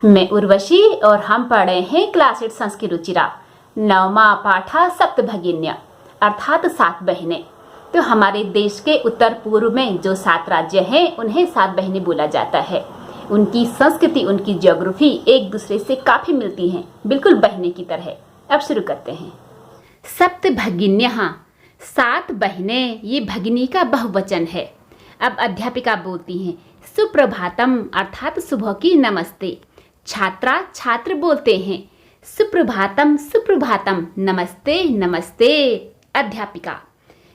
मैं उर्वशी और हम पढ़ रहे हैं क्लास 8 संस्कृत रुचिरा नवमा पाठा सप्त भगिन्य अर्थात 7 बहनें। तो हमारे देश के उत्तर पूर्व में जो 7 राज्य हैं उन्हें 7 बहनें बोला जाता है। उनकी संस्कृति, उनकी ज्योग्राफी एक दूसरे से काफ़ी मिलती हैं, बिल्कुल बहनें की तरह। अब शुरू करते हैं। सप्त भगिन्यः 7 बहनें, ये भगिनी का बहुवचन है। अब अध्यापिका बोलती हैं सुप्रभातम अर्थात सुबह की नमस्ते। छात्रा छात्र बोलते हैं सुप्रभातम सुप्रभातम, नमस्ते नमस्ते। अध्यापिका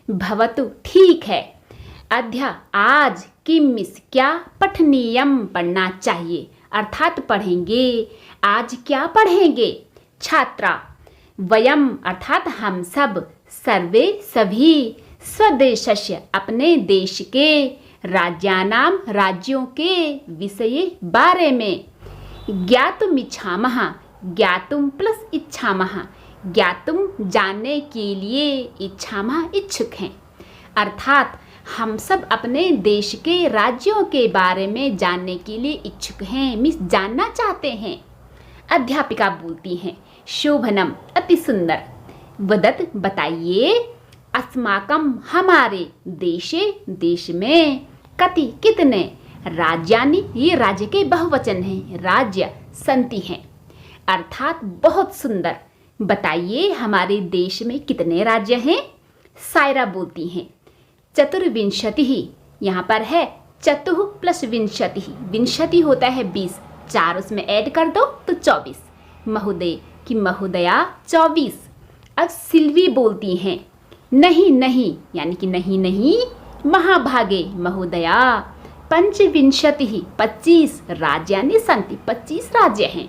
भवतु ठीक है। अध्या आज, किमिस क्या, पठनीयम पढ़ना चाहिए अर्थात पढ़ेंगे। आज क्या पढ़ेंगे? छात्रा वयम अर्थात हम सब, सर्वे सभी, स्वदेशस्य अपने देश के, राज्यानाम राज्यों के, विषये बारे में, ज्ञातुम इच्छामः ज्ञातुम प्लस इच्छामः, ज्ञातुम जानने के लिए, इच्छामः इच्छुक हैं। अर्थात हम सब अपने देश के राज्यों के बारे में जानने के लिए इच्छुक हैं, मीन्स जानना चाहते हैं। अध्यापिका बोलती हैं शोभनम अति सुंदर। वदत बताइए, अस्माकम हमारे, देशे देश में, कति कितने, राज्यानि ये राज्य के बहुवचन हैं, राज्य संति हैं अर्थात बहुत सुंदर। बताइए हमारे देश में कितने राज्य हैं? सायरा बोलती हैं चतुर्विंशति ही, यहाँ पर है चतुः प्लस विंशति, विंशति होता है 20, 4 उसमें ऐड कर दो तो 24। महोदय की महोदया 24। अब सिल्वी बोलती हैं नहीं नहीं यानी कि नहीं नहीं, महाभागे महोदया, पंचविंशति ही 25 राज्यानि सन्ति, 25 राज्य हैं।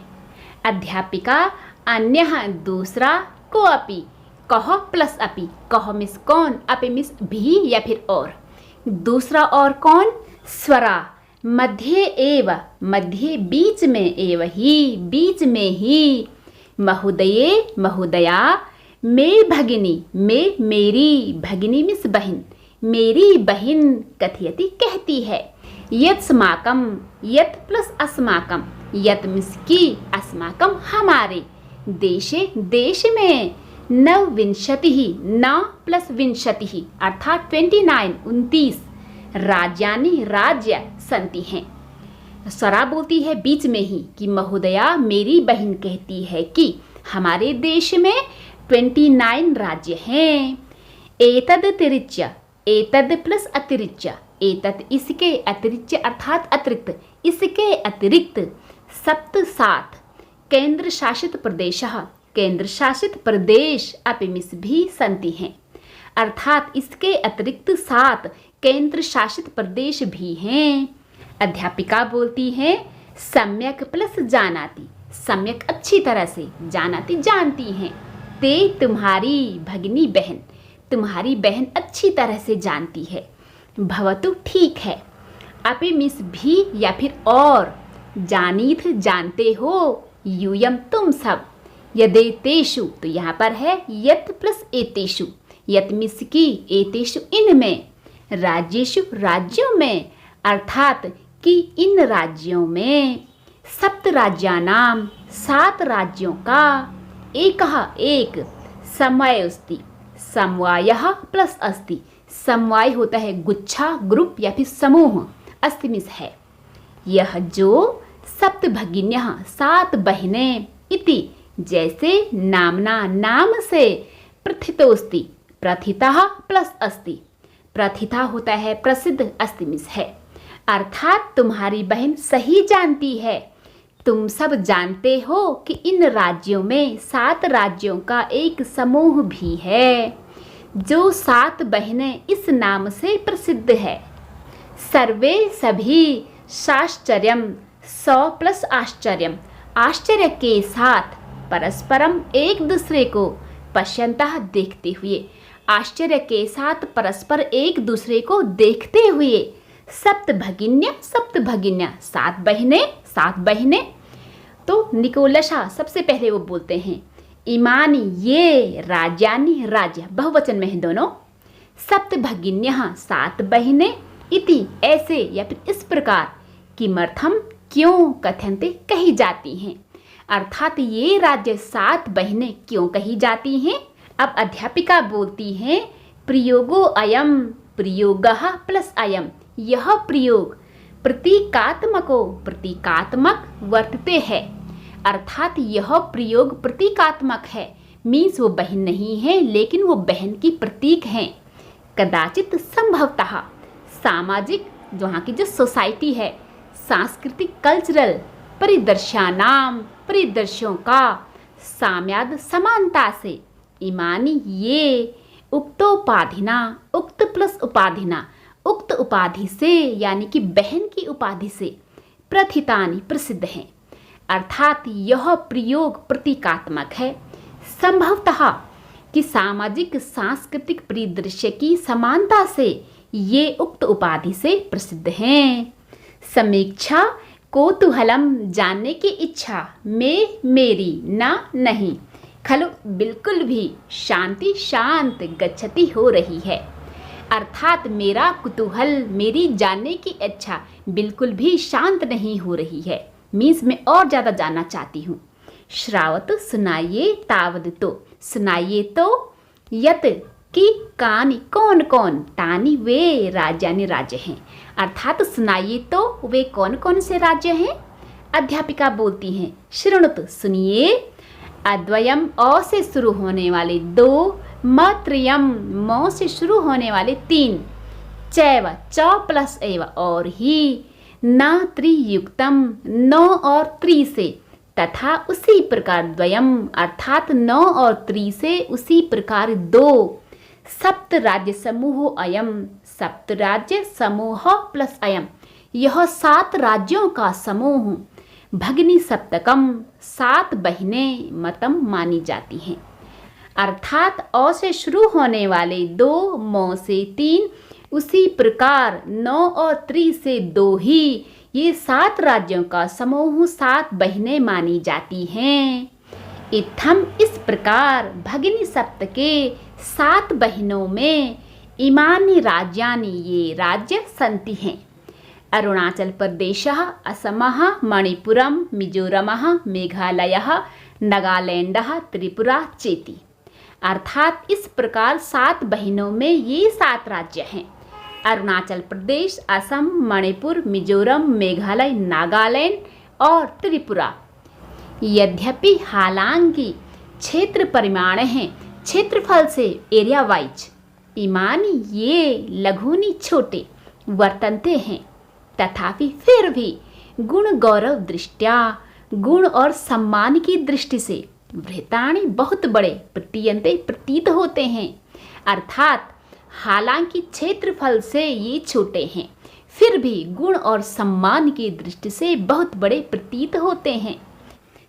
अध्यापिका अन्यः दूसरा, को अपि, कह प्लस अपि, कह मिस कौन, अपि मिस भी या फिर और, दूसरा और कौन, स्वरा, मध्य एव, मध्य बीच में, एव ही बीच में ही, महोदये महोदया, मे भगिनी, मे मेरी, भगिनी मिस बहन, मेरी बहन, कथयति कहती है, यत्स्माकम, यत् प्लस अस्माकम, यत् मिस की, अस्माकम हमारे, देशे देश में, नवविंशति ही, नौ प्लस विंशति ही अर्थात 29 29, राज्यानि राज्य संति हैं। स्वरा बोलती है बीच में ही कि महोदया मेरी बहन कहती है कि हमारे देश में 29 राज्य हैं। एतद अतिरिच्य, एतद प्लस अतिरिच्य, एतद इसके, अतिरिच्य अर्थात अतिरिक्त, इसके अतिरिक्त, सप्त 7, केंद्र शासित प्रदेश, केंद्र शासित प्रदेश अपि मिस भी संति हैं अर्थात इसके अतिरिक्त 7 केंद्र शासित प्रदेश भी हैं। अध्यापिका बोलती हैं सम्यक प्लस जानाति, सम्यक अच्छी तरह से, जानाति जानती हैं, ते तुम्हारी भगिनी बहन, तुम्हारी बहन अच्छी तरह से जानती है, भवतु ठीक है, अपि मिस भी या फिर और, जानीथ जानते हो, यूयम तुम सब, यदेतेषु तो यहाँ पर है यत प्लस एतेषु, यत मिस की, एतेषु इनमें, राज्येषु राज्यों में अर्थात कि इन राज्यों में, सप्त राज्यानाम 7 राज्यों का, एक समवाय अस्ति, समवायः प्लस अस्ति, समवाय होता है गुच्छा, ग्रुप या फिर समूह, अस्ति मिस है। यह जो सप्त भगिन्यः 7 बहनें, इति जैसे नामना नाम से, प्रथितोस्ति, प्रथितः प्लस अस्ति, प्रथिता होता है प्रसिद्ध, अस्ति मिस है अर्थात तुम्हारी बहन सही जानती है। तुम सब जानते हो कि इन राज्यों में 7 राज्यों का एक समूह भी है जो 7 बहनें इस नाम से प्रसिद्ध है। सर्वे सभी, साश्चर्यम 100 प्लस आश्चर्यम, आश्चर्य के साथ, परस्परम एक दूसरे को, पश्यन्तः देखते हुए, आश्चर्य के साथ परस्पर एक दूसरे को देखते हुए, सप्त भगिन्य 7 बहनें, 7 बहनें। तो निकोलशा सबसे पहले वो बोलते हैं इमानी ये, राज्यानि राज्य, बहुवचन में है दोनों, सप्त भगिन्यः 7 बहनें, इति ऐसे या फिर इस प्रकार, किमर्थम क्यों कथ्यन्ते कही जाती हैं, अर्थात ये राज्य 7 बहनें क्यों कही जाती हैं। अब अध्यापिका बोलती हैं प्रयोगो अयम प्रयोगः प्लस अयम, यह प्रयोग प्रतीकात्मक वर्तते है, अर्थात यह प्रयोग प्रतीकात्मक है। मीन्स वो बहन नहीं है लेकिन वो बहन की प्रतीक हैं। कदाचित संभवतः सामाजिक, जो वहाँ की जो सोसाइटी है, सांस्कृतिक कल्चरल परिदृश्यों का साम्याद समानता से इमानी ये उक्तोपाधिना, उक्त प्लस उपाधिना, उक्त उपाधि से यानी कि बहन की उपाधि से प्रथितानि प्रसिद्ध हैं, अर्थात यह प्रयोग प्रतीकात्मक है। संभवतः कि सामाजिक सांस्कृतिक परिदृश्य की समानता से ये उक्त उपाधि से प्रसिद्ध हैं। समीक्षा कौतूहलम, जानने की इच्छा में मेरी ना नहीं, खलु बिल्कुल भी शांति शांत गच्छति हो रही है, अर्थात मेरा कुतूहल, मेरी जानने की इच्छा बिल्कुल भी शांत नहीं हो रही है। मीन्स मैं और ज़्यादा जानना चाहती हूँ। श्रावत सुनाइए, तावद तो सुनाइए तो, यत कि कानि कौन कौन, तानि वे राज्यानि राज्य हैं, अर्थात सुनाइए तो वे कौन कौन से राज्य हैं। अध्यापिका बोलती हैं शृणुत सुनिए, अद्वयम अ से शुरू होने वाले 2, मत्रयम म से शुरू होने वाले 3, चैव च प्लस एव और ही, न त्रियुक्तम 9 और 3 से, तथा उसी प्रकार द्वयम अर्थात 9 और 3 से उसी प्रकार 2, सप्त राज्य समूह अयम, सप्त राज्य समूह प्लस अयम, यह 7 राज्यों का समूह, भगिनी सप्तकम 7 बहनें मतम मानी जाती हैं, अर्थात अ से शुरू होने वाले 2, म से 3, उसी प्रकार 9 और 3 से 2 ही, ये 7 राज्यों का समूह 7 बहनें मानी जाती हैं। इत्थम इस प्रकार भगिनी सप्त के 7 बहनों में इमानि राज्यानि ये राज्य सन्ति हैं। अरुणाचल प्रदेशः, असमः, मणिपुरम, मिजोरमः, मेघालयः, नागालैंडः, त्रिपुरा चेति, अर्थात इस प्रकार 7 बहनों में ये 7 राज्य हैं। अरुणाचल प्रदेश, असम, मणिपुर, मिजोरम, मेघालय, नागालैंड और त्रिपुरा। यद्यपि हालांकि क्षेत्र परिमाण हैं, क्षेत्रफल से एरिया वाइज, इमानी ये लघुनी छोटे वर्तनते हैं, तथापि फिर भी गुण गौरव दृष्टया, गुण और सम्मान की दृष्टि से बृहतानि बहुत बड़े प्रतीयन्ते प्रतीत होते हैं, अर्थात हालांकि क्षेत्रफल से ये छोटे हैं फिर भी गुण और सम्मान की दृष्टि से बहुत बड़े प्रतीत होते हैं।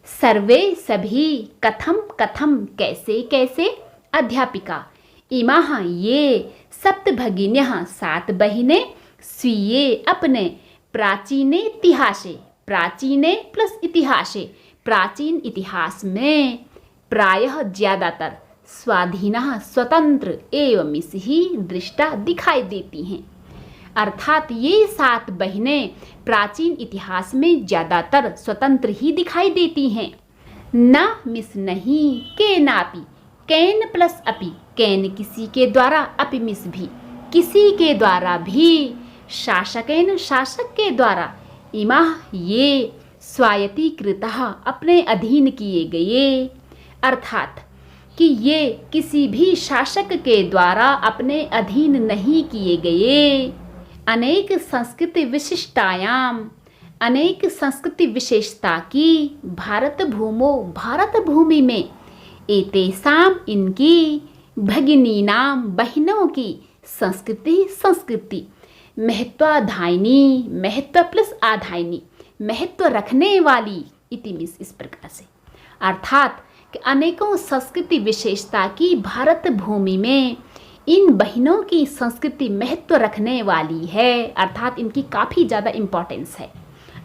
सर्वे सभी कथम कथम कैसे कैसे। अध्यापिका इमाः ये सप्त भगिन्यः 7 बहिनें स्वीये अपने प्राचीने इतिहासे, प्राचीने प्लस इतिहासे, प्राचीन इतिहास में प्रायः ज्यादातर स्वाधीनः स्वतंत्र एवं ही दृष्टा दिखाई देती हैं, अर्थात ये 7 बहनें प्राचीन इतिहास में ज्यादातर स्वतंत्र ही दिखाई देती हैं। न मिस नहीं, के नापी, कैन प्लस अपि, कैन किसी के द्वारा, अपि मिस भी किसी के द्वारा भी, शासकेन शासक के द्वारा, इमाः ये स्वायत्तीकृतः अपने अधीन किए गए, अर्थात कि ये किसी भी शासक के द्वारा अपने अधीन नहीं किए गए। अनेक संस्कृति विशिष्टायाम, अनेक संस्कृति विशेषता की भारत भूमि में एतेषाम इनकी भगिनीनाम बहनों की संस्कृति महत्वाधायिनी, महत्व प्लस आधायिनी, महत्व रखने वाली इति मीन्स इस प्रकार से, अर्थात कि अनेकों संस्कृति विशेषता की भारत भूमि में इन बहनों की संस्कृति महत्व रखने वाली है, अर्थात इनकी काफ़ी ज़्यादा इम्पोर्टेंस है।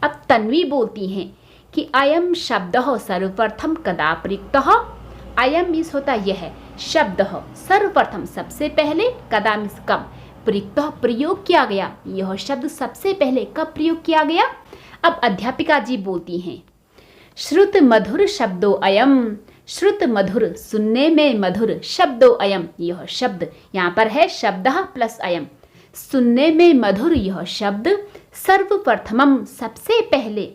अब तन्वी बोलती हैं कि अयम शब्द सर्वप्रथम कदा प्रयुक्तः। अयम मीन्स होता यह शब्द सर्वप्रथम सबसे पहले, कदा मीन्स कब, प्रयुक्त प्रयोग किया गया, यह शब्द सबसे पहले कब प्रयोग किया गया। अब अध्यापिका जी बोलती हैं, श्रुत मधुर शब्दो अयम, श्रुत मधुर सुनने में मधुर शब्दो अयम, यह शब्द यहाँ पर है शब्द प्लस अयम, सुनने में मधुर यह शब्द सर्वप्रथमम सबसे पहले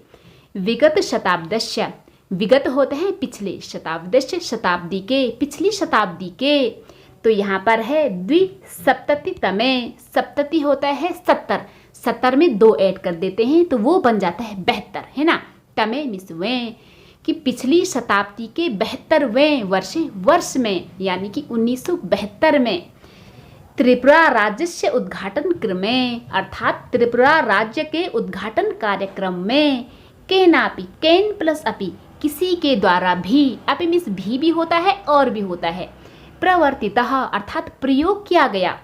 विगत शताब्दस्य, विगत होते हैं पिछले, शताब्दस्य शताब्दी के, पिछली शताब्दी के, तो यहाँ पर है द्विसप्तति तमे, सप्तति होता है 70, 70 में 2 ऐड कर देते हैं तो वो बन जाता है 72, है ना। तमे मिसवें कि पिछली शताब्दी के 72वें वर्ष में यानी कि 1972 में त्रिपुरा राज्य से उद्घाटन क्रमे, अर्थात त्रिपुरा राज्य के उद्घाटन कार्यक्रम में केनापि, केन प्लस अपि, किसी के द्वारा भी, अपि मीन्स भी होता है और भी होता है, प्रवर्तितः अर्थात प्रयोग किया गया,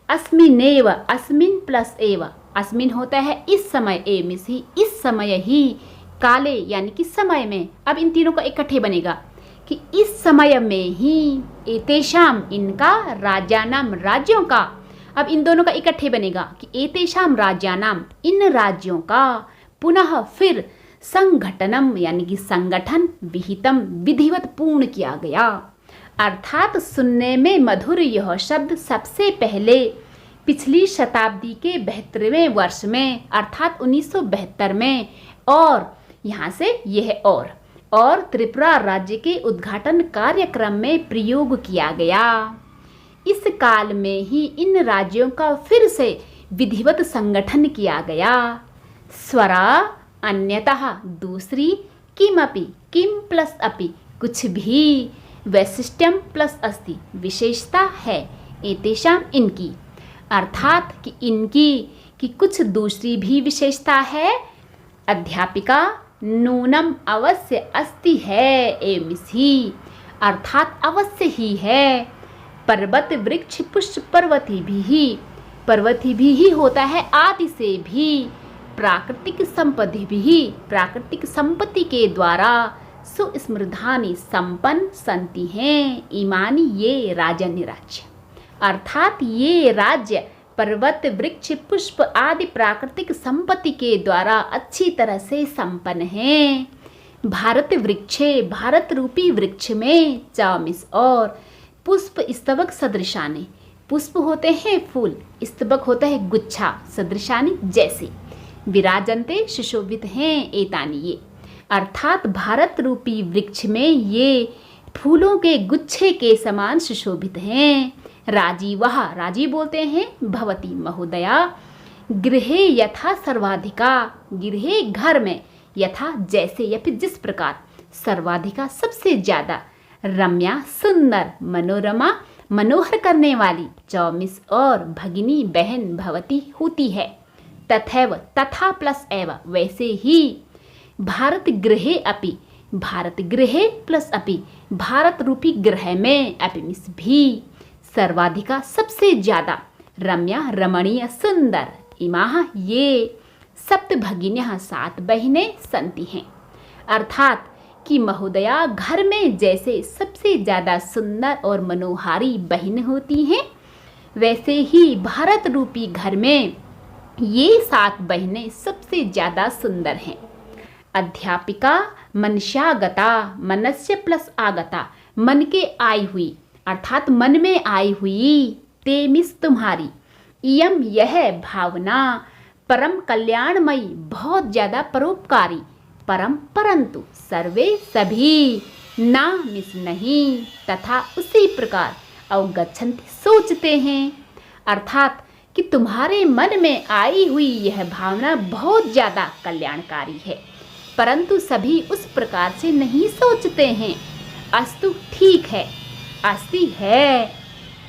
अस्मिनेव, अस्मिन प्लस एव, अस्मिन होता है इस समय, ए मीन्स ही, इस समय ही, काले यानी कि समय में, अब इन तीनों का इकट्ठे बनेगा कि इस समय में ही, एतेषाम इनका, राज्यानाम राज्यों का, अब इन दोनों का इकट्ठे बनेगा कि एतेषाम राज्यानाम इन राज्यों का, पुनः फिर संगठनम यानी कि संगठन, विहितम विधिवत पूर्ण किया गया, अर्थात सुनने में मधुर यह शब्द सबसे पहले पिछली शताब्दी के 72वें वर्ष में अर्थात 1972 में, और यहाँ से यह और त्रिपुरा राज्य के उद्घाटन कार्यक्रम में प्रयोग किया गया। इस काल में ही इन राज्यों का फिर से विधिवत संगठन किया गया। स्वरा अन्यतः दूसरी, किमपि, किम प्लस अपि, कुछ भी, वैशिष्ट्यम प्लस अस्ति, विशेषता है, एतेषाम इनकी, अर्थात कि इनकी, कि कुछ दूसरी भी विशेषता है। अध्यापिका नूनम अवश्य अस्ति है, एमिस ही, अर्थात अवश्य ही है। पर्वत वृक्ष पुष्प पर्वती भी ही होता है आदि से भी, प्राकृतिक संपत्ति भी, प्राकृतिक संपत्ति के द्वारा, सुस्मृधानि संपन्न संति हैं, इमानी ये राजन्य राज्य, अर्थात ये राज्य पर्वत वृक्ष पुष्प आदि प्राकृतिक संपत्ति के द्वारा अच्छी तरह से संपन्न हैं। भारत वृक्षे, भारत रूपी वृक्ष में, चामिस और पुष्प स्तबक सदृशानि, पुष्प होते हैं फूल, स्तबक होता है गुच्छा, सदृशानि जैसे, विराजन्ते सुशोभित हैं एतानि ये, अर्थात भारत रूपी वृक्ष में ये फूलों के गुच्छे के समान सुशोभित हैं। राजीवः, राजीव बोलते हैं भवती महोदया, गृहे यथा सर्वाधिका, गृहे घर में, यथा जैसे या फिर जिस प्रकार, सर्वाधिका सबसे ज्यादा, रम्या सुंदर, मनोरमा मनोहर करने वाली, चौमिस और भगिनी बहन भवती होती है। तथैव तथा प्लस एव वैसे ही, भारत गृहे अपि, भारत गृहे प्लस अपि, भारत रूपी ग्रह में, अपि मीन्स भी, सर्वाधिका सबसे ज्यादा, रम्या रमणीय सुंदर, इमाह ये, सप्त भगिन्यः 7 बहनें संति हैं, अर्थात कि महोदया घर में जैसे सबसे ज्यादा सुंदर और मनोहारी बहन होती हैं, वैसे ही भारत रूपी घर में ये 7 बहनें सबसे ज्यादा सुंदर हैं। अध्यापिका मनस्यागता, मनस्य प्लस आगता, मन के आई हुई, अर्थात मन में आई हुई, ते मिस तुम्हारी, इयम यह भावना, परम कल्याणमयी बहुत ज्यादा परोपकारी, परम परंतु, सर्वे सभी, ना मिस नहीं, तथा उसी प्रकार, अवगच्छन्ति सोचते हैं, अर्थात कि तुम्हारे मन में आई हुई यह भावना बहुत ज्यादा कल्याणकारी है, परंतु सभी उस प्रकार से नहीं सोचते हैं। अस्तु ठीक है, अस्ति है,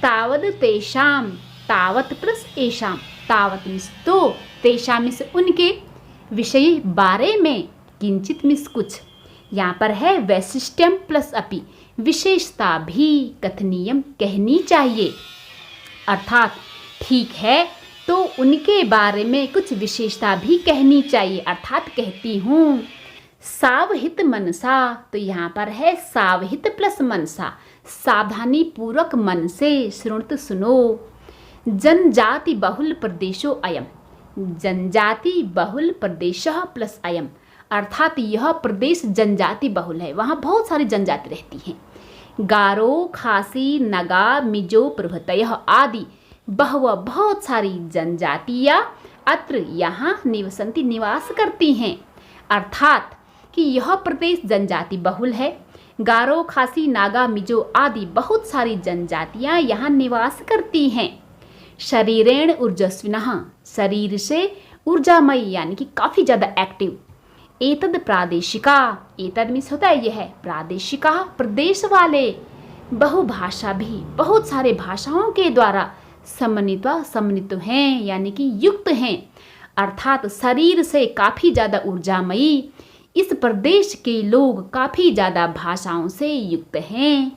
तावद तेषाम, तावत प्लस एषाम, तावत मिस तो, तेषाम मिस उनके, विषय बारे में, किंचित मिस कुछ, यहाँ पर है वैशिष्ट्यम प्लस अपि, विशेषता भी, कथनीयम कहनी चाहिए, अर्थात ठीक है तो उनके बारे में कुछ विशेषता भी कहनी चाहिए, अर्थात कहती हूँ। सावहित मनसा, तो यहाँ पर है सावहित प्लस मनसा, सावधानी पूर्वक मन से, श्रुणत सुनो। जनजाति बहुल प्रदेशो अयम, जनजाति बहुल प्रदेशः प्लस अयम, अर्थात यह प्रदेश जनजाति बहुल है, वहाँ बहुत सारी जनजाति रहती हैं। गारो, खासी, नगा, मिजो प्रभृतयः आदि बहवः बहुत सारी जनजातियाँ अत्र यहाँ निवसन्ति निवास करती हैं, अर्थात कि यह प्रदेश जनजाति बहुल है। गारो, खासी, नागा, मिजो आदि बहुत सारी जनजातियाँ यहाँ निवास करती हैं। शरीरेण ऊर्जस्विनः, शरीर से ऊर्जामयी यानी कि काफ़ी ज़्यादा एक्टिव। एतद प्रादेशिका, एतद मीन्स होता है यह, प्रादेशिका प्रदेश वाले, बहुभाषा भी बहुत सारे भाषाओं के द्वारा समन्वित हैं यानी कि युक्त हैं, अर्थात शरीर से काफ़ी ज़्यादा ऊर्जामयी इस प्रदेश के लोग काफ़ी ज़्यादा भाषाओं से युक्त हैं।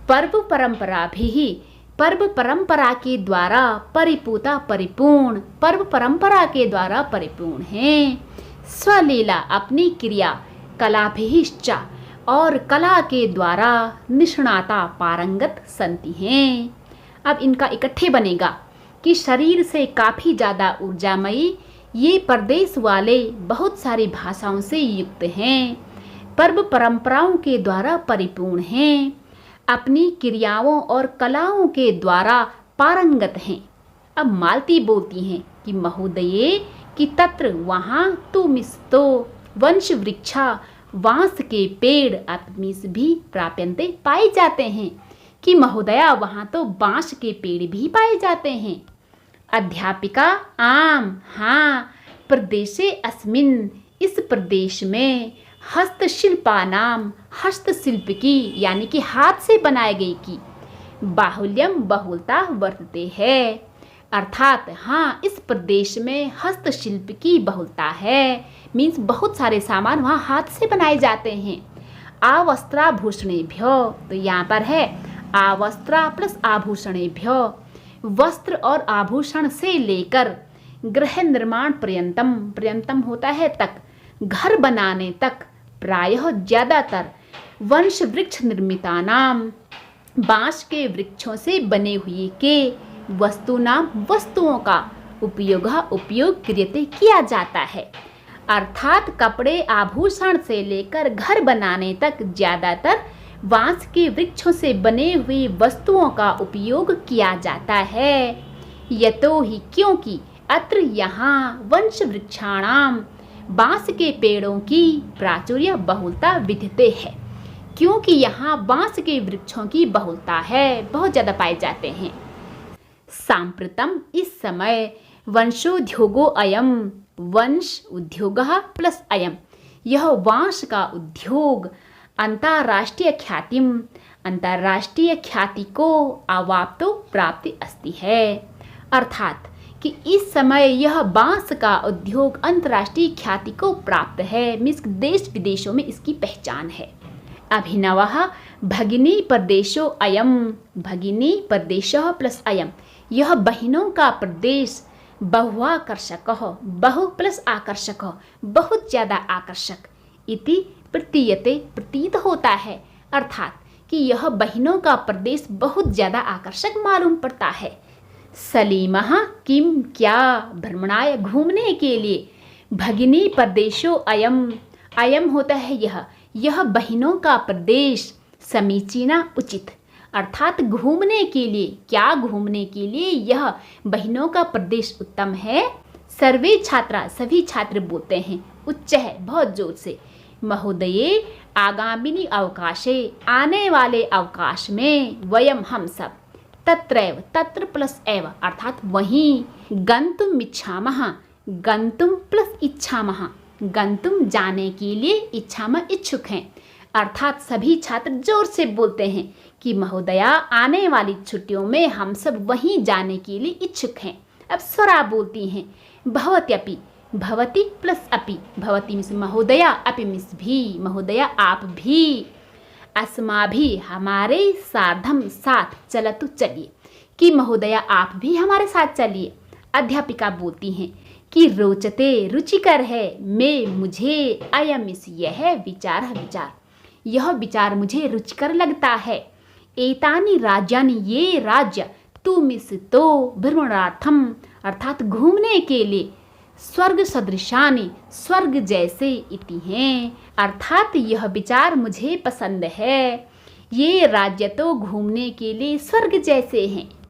पर्व परंपरा भी, पर्व परंपरा के द्वारा परिपूर्ण, पर्व परंपरा के द्वारा परिपूर्ण हैं। स्वलीला अपनी क्रिया, कला भिश्च और कला के द्वारा निष्णाता पारंगत संति हैं। अब इनका इकट्ठे बनेगा कि शरीर से काफ़ी ज़्यादा ऊर्जामयी ये प्रदेश वाले बहुत सारी भाषाओं से युक्त हैं, पर्व परंपराओं के द्वारा परिपूर्ण हैं, अपनी क्रियाओं और कलाओं के द्वारा पारंगत हैं। अब मालती बोलती हैं कि महोदये कि तत्र वहाँ तुमिस्तो वंश वृक्षा, बांस के पेड़ अपमिस भी प्राप्यन्ते पाए जाते हैं, कि महोदया वहाँ तो बांस के पेड़ भी पाए जाते हैं। अध्यापिका आम, हाँ, प्रदेशे अस्मिन, इस प्रदेश में हस्तशिल्पानाम, हस्तशिल्प की यानी कि हाथ से बनाए गई की बाहुल्यम बहुलता वर्तते है, अर्थात हाँ इस प्रदेश में हस्तशिल्प की बहुलता है, मीन्स बहुत सारे सामान वहाँ हाथ से बनाए जाते हैं। आवस्त्राभूषणेभ्यो, तो यहाँ पर है आवस्त्रा प्लस आभूषणेभ्यो, वस्त्र और आभूषण से लेकर गृह निर्माण पर्यंतम, पर्यंतम होता है तक, घर बनाने तक, प्रायः ज्यादातर वंश वृक्ष निर्मितानाम, बांस के वृक्षों से बने हुए के वस्तुनाम, वस्तुओं का उपयोग क्रियते किया जाता है, अर्थात कपड़े आभूषण से लेकर घर बनाने तक ज्यादातर बांस के वृक्षों से बने हुए वस्तुओं का उपयोग किया जाता है। यतो ही क्योंकि अत्र यहाँ वंश वृक्षाणाम, बांस के पेड़ों की प्राचुर्य बहुलता विद्यते है, क्योंकि यहाँ बांस के वृक्षों की बहुलता है, बहुत ज़्यादा पाए जाते हैं। सांप्रतम, इस समय वंशोद्योगो अयम, वंश उद्योगः प्लस अयम, यह बांस का उद्योग अंतर्राष्ट्रीय ख्यातिम, अंतर्राष्ट्रीय ख्याति को अवाप्तो प्राप्ति अस्ति है, अर्थात कि इस समय यह बांस का उद्योग अंतर्राष्ट्रीय ख्याति को प्राप्त है, मीन्स देश विदेशों में इसकी पहचान है। अभिनवः भगिनी प्रदेशो अयम, भगिनी प्रदेशः प्लस अयम, यह बहनों का प्रदेश बहुआकर्षक, बहु प्लस आकर्षक, बहुत ज़्यादा आकर्षक, इति प्रतीयते, प्रतीत होता है, अर्थात कि यह बहनों का प्रदेश बहुत ज़्यादा आकर्षक मालूम पड़ता है। सलीमः किम, क्या, भ्रमणाय घूमने के लिए, भगिनी प्रदेशो अयम, अयम होता है यह बहनों का प्रदेश, समीचीना उचित, अर्थात घूमने के लिए, क्या घूमने के लिए यह बहनों का प्रदेश उत्तम है। सर्वे छात्रा, सभी छात्र बोलते हैं, उच्च है बहुत जोर से, महोदये आगामिनी अवकाशे, आने वाले अवकाश में, वयम हम सब, तत्रैव, तत्र प्लस एव अर्थात वहीं, गंतुम इच्छामः, गंतुम प्लस इच्छामः, गंतुम जाने के लिए, इच्छामः इच्छुक हैं, अर्थात सभी छात्र जोर से बोलते हैं कि महोदया आने वाली छुट्टियों में हम सब वहीं जाने के लिए इच्छुक हैं। अब स्वरा बोलती हैं, भवत्यपि, भवती प्लस अपि, भवती मिस महोदया, अपि मिस भी, महोदया आप भी, अस्माभि हमारे, सार्धम साथ, चलतु चलिए, कि महोदया आप भी हमारे साथ चलिए। अध्यापिका बोलती हैं कि रोचते, रुचिकर है, मैं मुझे, अयम इस यह विचार, विचार, यह विचार मुझे रुचिकर लगता है। एतानि राज्यानि, ये राज्य, तुम इस तो भ्रमणार्थम अर्थात घूमने के लिए, स्वर्ग सदृशानि, स्वर्ग जैसे इति हैं। अर्थात यह विचार मुझे पसंद है। ये राज्य तो घूमने के लिए स्वर्ग जैसे हैं।